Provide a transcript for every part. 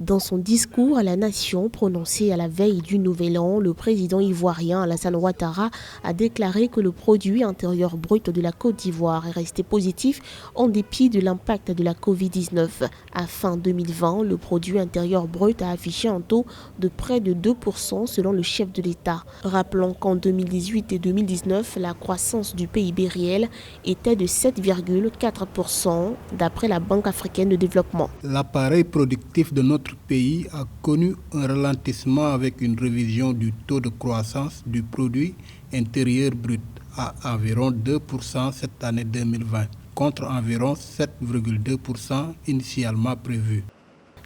Dans son discours à la nation prononcé à la veille du Nouvel An, le président ivoirien Alassane Ouattara a déclaré que le produit intérieur brut de la Côte d'Ivoire est resté positif en dépit de l'impact de la Covid-19. À fin 2020, le produit intérieur brut a affiché un taux de près de 2% selon le chef de l'État. Rappelons qu'en 2018 et 2019, la croissance du PIB réel était de 7,4% d'après la Banque africaine de développement. L'appareil productif de notre pays a connu un ralentissement avec une révision du taux de croissance du produit intérieur brut à environ 2% cette année 2020, contre environ 7,2% initialement prévu.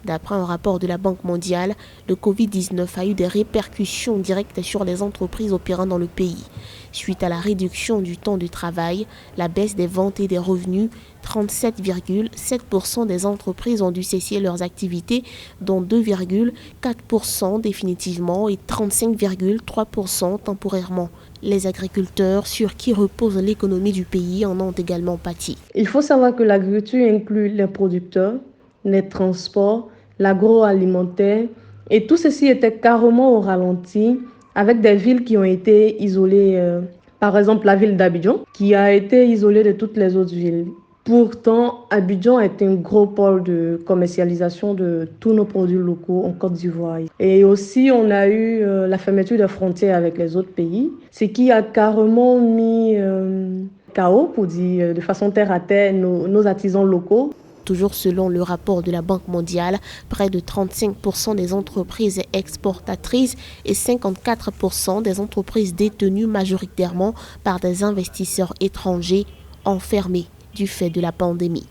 D'après un rapport de la Banque mondiale, le Covid-19 a eu des répercussions directes sur les entreprises opérant dans le pays. Suite à la réduction du temps de travail, la baisse des ventes et des revenus, 37,7% des entreprises ont dû cesser leurs activités, dont 2,4% définitivement et 35,3% temporairement. Les agriculteurs sur qui repose l'économie du pays en ont également pâti. Il faut savoir que l'agriculture inclut les producteurs, les transports, l'agroalimentaire, et tout ceci était carrément au ralenti avec des villes qui ont été isolées, par exemple la ville d'Abidjan qui a été isolée de toutes les autres villes. Pourtant, Abidjan est un gros pôle de commercialisation de tous nos produits locaux en Côte d'Ivoire. Et aussi, on a eu la fermeture des frontières avec les autres pays, ce qui a carrément mis KO, pour dire de façon terre à terre, nos artisans locaux. Toujours selon le rapport de la Banque mondiale, près de 35% des entreprises exportatrices et 54% des entreprises détenues majoritairement par des investisseurs étrangers ont fermé du fait de la pandémie.